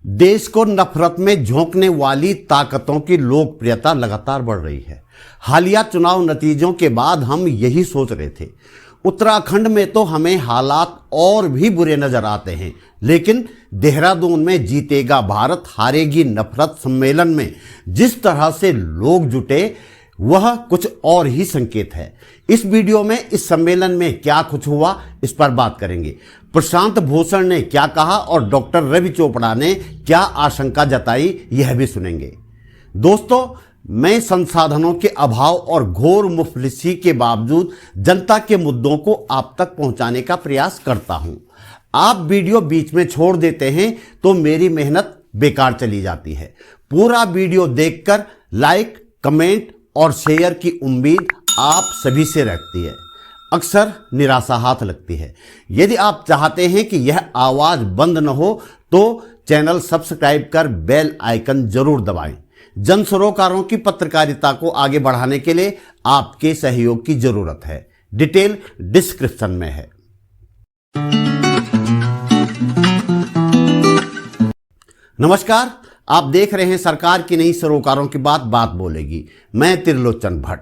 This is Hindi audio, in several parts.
देश को नफरत में झोंकने वाली ताकतों की लोकप्रियता लगातार बढ़ रही है। हालिया चुनाव नतीजों के बाद हम यही सोच रहे थे। उत्तराखंड में तो हमें हालात और भी बुरे नजर आते हैं, लेकिन देहरादून में जीतेगा भारत हारेगी नफरत सम्मेलन में जिस तरह से लोग जुटे वह कुछ और ही संकेत है। इस वीडियो में इस सम्मेलन में क्या कुछ हुआ इस पर बात करेंगे। प्रशांत भूषण ने क्या कहा और डॉक्टर रवि चोपड़ा ने क्या आशंका जताई यह भी सुनेंगे। दोस्तों, मैं संसाधनों के अभाव और घोर मुफलिसी के बावजूद जनता के मुद्दों को आप तक पहुंचाने का प्रयास करता हूं। आप वीडियो बीच में छोड़ देते हैं तो मेरी मेहनत बेकार चली जाती है। पूरा वीडियो देखकर लाइक, कमेंट और शेयर की उम्मीद आप सभी से रखती है। अक्सर निराशा हाथ लगती है। यदि आप चाहते हैं कि यह आवाज बंद न हो तो चैनल सब्सक्राइब कर बेल आइकन जरूर दबाएं। जन सरोकारों की पत्रकारिता को आगे बढ़ाने के लिए आपके सहयोग की जरूरत है। डिटेल डिस्क्रिप्शन में है। नमस्कार, आप देख रहे हैं सरकार की नई सरोकारों की बात बोलेगी। मैं त्रिलोचन भट्ट।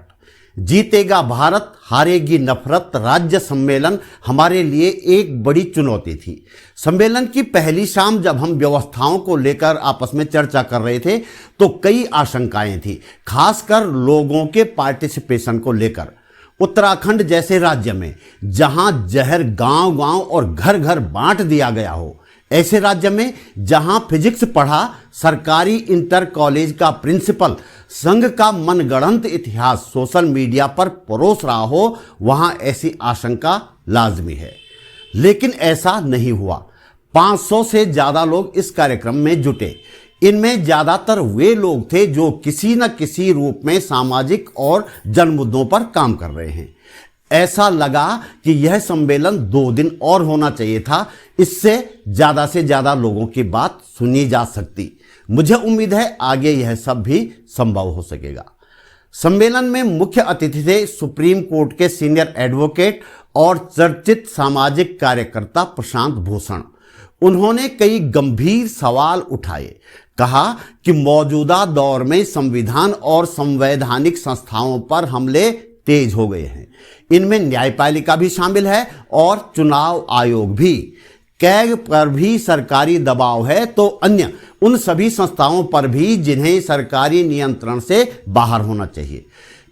जीतेगा भारत हारेगी नफरत राज्य सम्मेलन हमारे लिए एक बड़ी चुनौती थी। सम्मेलन की पहली शाम जब हम व्यवस्थाओं को लेकर आपस में चर्चा कर रहे थे तो कई आशंकाएं थी, खासकर लोगों के पार्टिसिपेशन को लेकर। उत्तराखंड जैसे राज्य में जहां जहर गांव-गांव और घर-घर बांट दिया गया हो, ऐसे राज्य में जहां फिजिक्स पढ़ा सरकारी इंटर कॉलेज का प्रिंसिपल संघ का मनगढ़ंत इतिहास सोशल मीडिया पर परोस रहा हो, वहां ऐसी आशंका लाजमी है। लेकिन ऐसा नहीं हुआ। 500 से ज्यादा लोग इस कार्यक्रम में जुटे। इनमें ज्यादातर वे लोग थे जो किसी न किसी रूप में सामाजिक और जन मुद्दों पर काम कर रहे हैं। ऐसा लगा कि यह सम्मेलन 2 दिन और होना चाहिए था। इससे से ज्यादा लोगों की बात सुनी जा सकती। मुझे उम्मीद है आगे यह सब भी संभव हो सकेगा। सम्मेलन में मुख्य अतिथि थे सुप्रीम कोर्ट के सीनियर एडवोकेट और चर्चित सामाजिक कार्यकर्ता प्रशांत भूषण। उन्होंने कई गंभीर सवाल उठाए। कहा कि मौजूदा दौर में संविधान और संवैधानिक संस्थाओं पर हमले तेज हो गए हैं। इनमें न्यायपालिका भी शामिल है और चुनाव आयोग भी। कैग पर भी सरकारी दबाव है तो अन्य उन सभी संस्थाओं पर भी जिन्हें सरकारी नियंत्रण से बाहर होना चाहिए।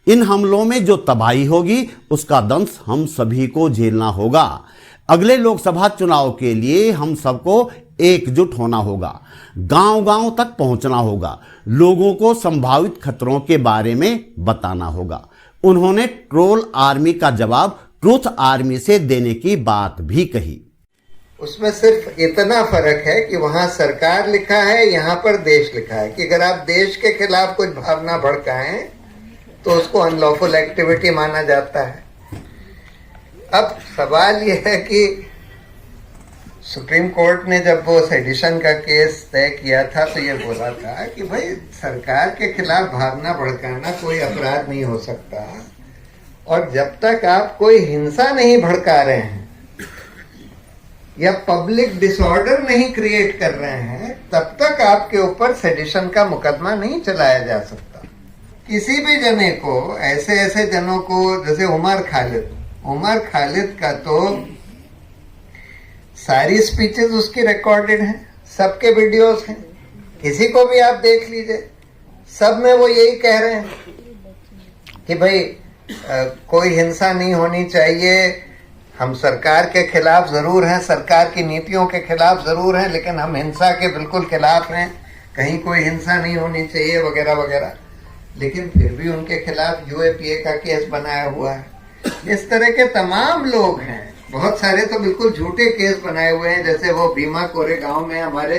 इन हमलों में जो तबाही होगी उसका दंश हम सभी को झेलना होगा। अगले लोकसभा चुनाव के लिए हम सबको एकजुट होना होगा। गांव-गांव तक पहुंचना होगा। लोगों को संभावित खतरों के बारे में बताना होगा। उन्होंने ट्रोल आर्मी का जवाब ट्रूथ आर्मी से देने की बात भी कही। उसमें सिर्फ इतना फर्क है कि वहां सरकार लिखा है, यहाँ पर देश लिखा है कि अगर आप देश के खिलाफ कुछ भावना भड़काएं तो उसको अनलॉफुल एक्टिविटी माना जाता है। अब सवाल यह है कि सुप्रीम कोर्ट ने जब वो सेडिशन का केस तय किया था तो ये बोला था कि भाई सरकार के खिलाफ भावना भड़काना कोई अपराध नहीं हो सकता, और जब तक आप कोई हिंसा नहीं भड़का रहे हैं या पब्लिक डिसऑर्डर नहीं क्रिएट कर रहे हैं तब तक आपके ऊपर सेडिशन का मुकदमा नहीं चलाया जा सकता। किसी भी जने को, ऐसे जनों को, जैसे उमर खालिद का तो सारी स्पीचेस उसकी रिकॉर्डेड हैं, सबके वीडियोस हैं, किसी को भी आप देख लीजिए, सब में वो यही कह रहे हैं कि भाई कोई हिंसा नहीं होनी चाहिए। हम सरकार के खिलाफ जरूर हैं, सरकार की नीतियों के खिलाफ जरूर हैं, लेकिन हम हिंसा के बिल्कुल खिलाफ हैं, कहीं कोई हिंसा नहीं होनी चाहिए वगैरह वगैरह। लेकिन फिर भी उनके खिलाफ यूएपीए का केस बनाया हुआ है। इस तरह के तमाम लोग हैं। बहुत सारे तो बिल्कुल झूठे केस बनाए हुए हैं, जैसे वो भीमा कोरेगांव में हमारे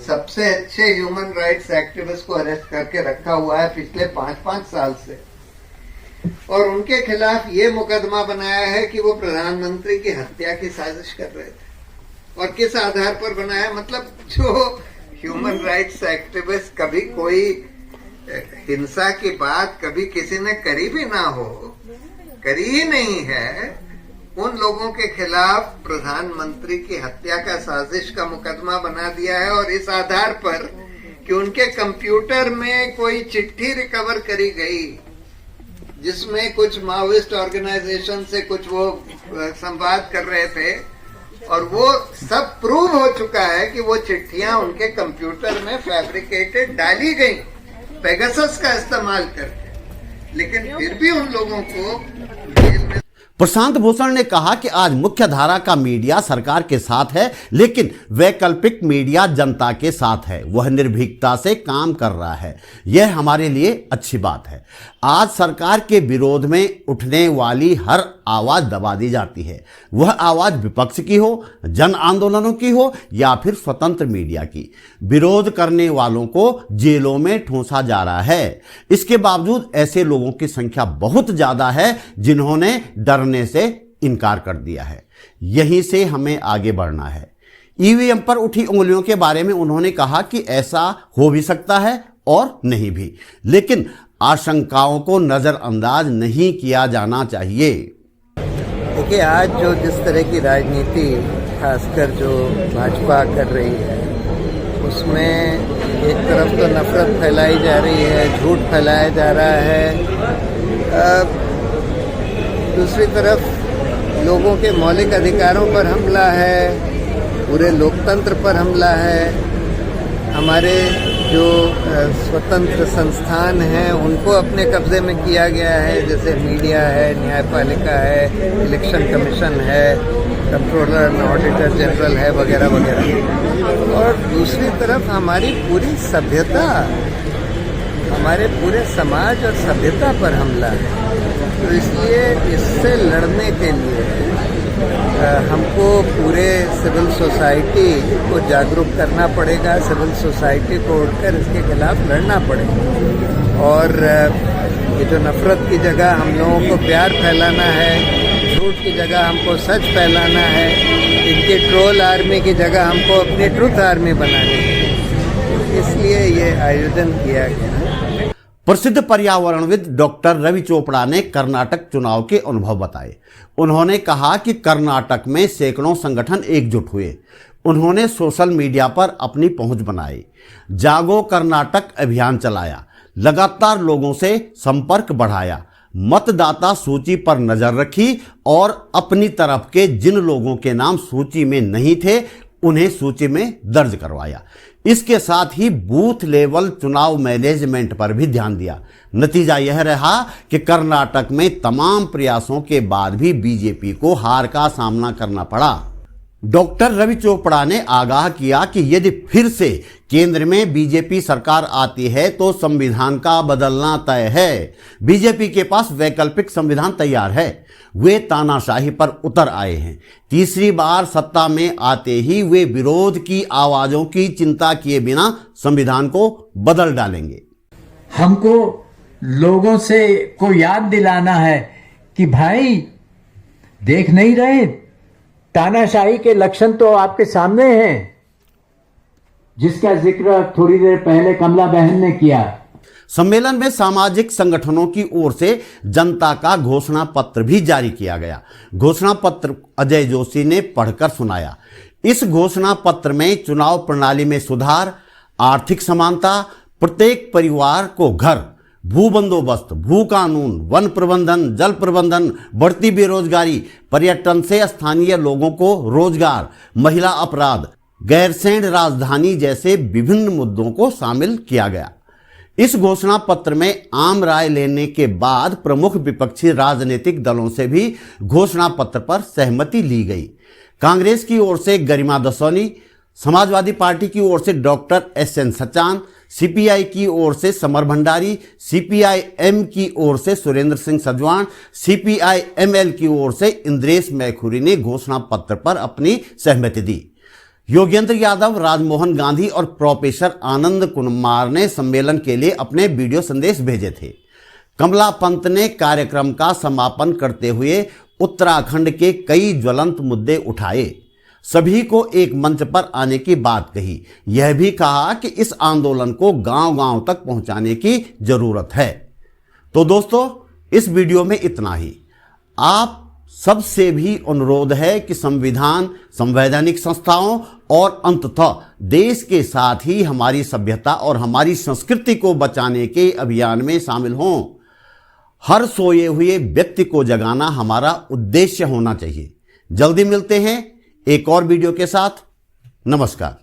सबसे अच्छे ह्यूमन राइट्स एक्टिविस्ट को अरेस्ट करके रखा हुआ है पिछले 5-5 साल से, और उनके खिलाफ ये मुकदमा बनाया है कि वो प्रधानमंत्री की हत्या की साजिश कर रहे थे। और किस आधार पर बनाया? मतलब जो ह्यूमन राइट्स एक्टिविस्ट कभी कोई हिंसा की बात कभी किसी ने करी भी ना हो, करी ही नहीं है, उन लोगों के खिलाफ प्रधानमंत्री की हत्या का साजिश का मुकदमा बना दिया है, और इस आधार पर कि उनके कंप्यूटर में कोई चिट्ठी रिकवर करी गई जिसमें कुछ माओइस्ट ऑर्गेनाइजेशन से कुछ वो संवाद कर रहे थे, और वो सब प्रूव हो चुका है कि वो चिट्ठियां उनके कंप्यूटर में फैब्रिकेटेड डाली गई पेगासस का इस्तेमाल करके, लेकिन फिर भी उन लोगों को जेल में। प्रशांत भूषण ने कहा कि आज मुख्य धारा का मीडिया सरकार के साथ है, लेकिन वैकल्पिक मीडिया जनता के साथ है। वह निर्भीकता से काम कर रहा है। यह हमारे लिए अच्छी बात है। आज सरकार के विरोध में उठने वाली हर आवाज दबा दी जाती है, वह आवाज विपक्ष की हो, जन आंदोलनों की हो या फिर स्वतंत्र मीडिया की। विरोध करने वालों को जेलों में ठूंसा जा रहा है। इसके बावजूद ऐसे लोगों की संख्या बहुत ज्यादा है जिन्होंने डरने से इनकार कर दिया है। यहीं से हमें आगे बढ़ना है। ईवीएम पर उठी उंगलियों के बारे में उन्होंने कहा कि ऐसा हो भी सकता है और नहीं भी, लेकिन आशंकाओं को नजरअंदाज नहीं किया जाना चाहिए। देखिए, आज जो जिस तरह की राजनीति खासकर जो भाजपा कर रही है, उसमें एक तरफ तो नफरत फैलाई जा रही है, झूठ फैलाया जा रहा है, दूसरी तरफ लोगों के मौलिक अधिकारों पर हमला है, पूरे लोकतंत्र पर हमला है, हमारे जो स्वतंत्र संस्थान हैं उनको अपने कब्जे में किया गया है, जैसे मीडिया है, न्यायपालिका है, इलेक्शन कमीशन है, कंट्रोलर एंड ऑडिटर जनरल है, वगैरह वगैरह। और दूसरी तरफ हमारी पूरी सभ्यता, हमारे पूरे समाज और सभ्यता पर हमला है। तो इसलिए इससे लड़ने के लिए हमको पूरे सिविल सोसाइटी को जागरूक करना पड़ेगा, सिविल सोसाइटी को उठकर इसके खिलाफ लड़ना पड़ेगा। और ये जो नफरत की जगह हम लोगों को प्यार फैलाना है, झूठ की जगह हमको सच फैलाना है, इनकी ट्रोल आर्मी की जगह हमको अपनी ट्रुथ आर्मी बनानी है, इसलिए ये आयोजन किया गया। प्रसिद्ध पर्यावरणविद डॉक्टर रवि चोपड़ा ने कर्नाटक चुनाव के अनुभव बताए। उन्होंने कहा कि कर्नाटक में सैकड़ों संगठन एकजुट हुए। उन्होंने सोशल मीडिया पर अपनी पहुंच बनाई, जागो कर्नाटक अभियान चलाया, लगातार लोगों से संपर्क बढ़ाया, मतदाता सूची पर नजर रखी और अपनी तरफ के जिन लोगों के नाम सूची में नहीं थे उन्हें सूची में दर्ज करवाया। इसके साथ ही बूथ लेवल चुनाव मैनेजमेंट पर भी ध्यान दिया। नतीजा यह रहा कि कर्नाटक में तमाम प्रयासों के बाद भी बीजेपी को हार का सामना करना पड़ा। डॉक्टर रवि चोपड़ा ने आगाह किया कि यदि फिर से केंद्र में बीजेपी सरकार आती है तो संविधान का बदलना तय है। बीजेपी के पास वैकल्पिक संविधान तैयार है। वे तानाशाही पर उतर आए हैं। तीसरी बार सत्ता में आते ही वे विरोध की आवाजों की चिंता किए बिना संविधान को बदल डालेंगे। हमको लोगों से को याद दिलाना है कि भाई देख नहीं रहे, तानाशाही के लक्षण तो आपके सामने हैं, जिसका जिक्र थोड़ी देर पहले कमला बहन ने किया। सम्मेलन में सामाजिक संगठनों की ओर से जनता का घोषणा पत्र भी जारी किया गया। घोषणा पत्र अजय जोशी ने पढ़कर सुनाया। इस घोषणा पत्र में चुनाव प्रणाली में सुधार, आर्थिक समानता, प्रत्येक परिवार को घर, भू बंदोबस्त, भू कानून, वन प्रबंधन, जल प्रबंधन, बढ़ती बेरोजगारी, पर्यटन से स्थानीय लोगों को रोजगार, महिला अपराध, गैरसैंण राजधानी जैसे विभिन्न मुद्दों को शामिल किया गया। इस घोषणा पत्र में आम राय लेने के बाद प्रमुख विपक्षी राजनीतिक दलों से भी घोषणा पत्र पर सहमति ली गई। कांग्रेस की ओर से गरिमा दसौनी, समाजवादी पार्टी की ओर से डॉक्टर एस.एन. सचान, सीपीआई की ओर से समर भंडारी, सीपीआई-एम की ओर से सुरेंद्र सिंह सजवाण, सीपीआई-एमएल की ओर से इंद्रेश मैखुरी ने घोषणा पत्र पर अपनी सहमति दी। योगेंद्र यादव, राजमोहन गांधी और प्रोफेसर आनंद कुमार ने सम्मेलन के लिए अपने वीडियो संदेश भेजे थे। कमला पंत ने कार्यक्रम का समापन करते हुए उत्तराखंड के कई ज्वलंत मुद्दे उठाए, सभी को एक मंच पर आने की बात कही। यह भी कहा कि इस आंदोलन को गांव-गांव तक पहुंचाने की जरूरत है। तो दोस्तों, इस वीडियो में इतना ही। आप सबसे भी अनुरोध है कि संविधान, संवैधानिक संस्थाओं और अंततः देश के साथ ही हमारी सभ्यता और हमारी संस्कृति को बचाने के अभियान में शामिल हों। हर सोए हुए व्यक्ति को जगाना हमारा उद्देश्य होना चाहिए। जल्दी मिलते हैं एक और वीडियो के साथ। नमस्कार।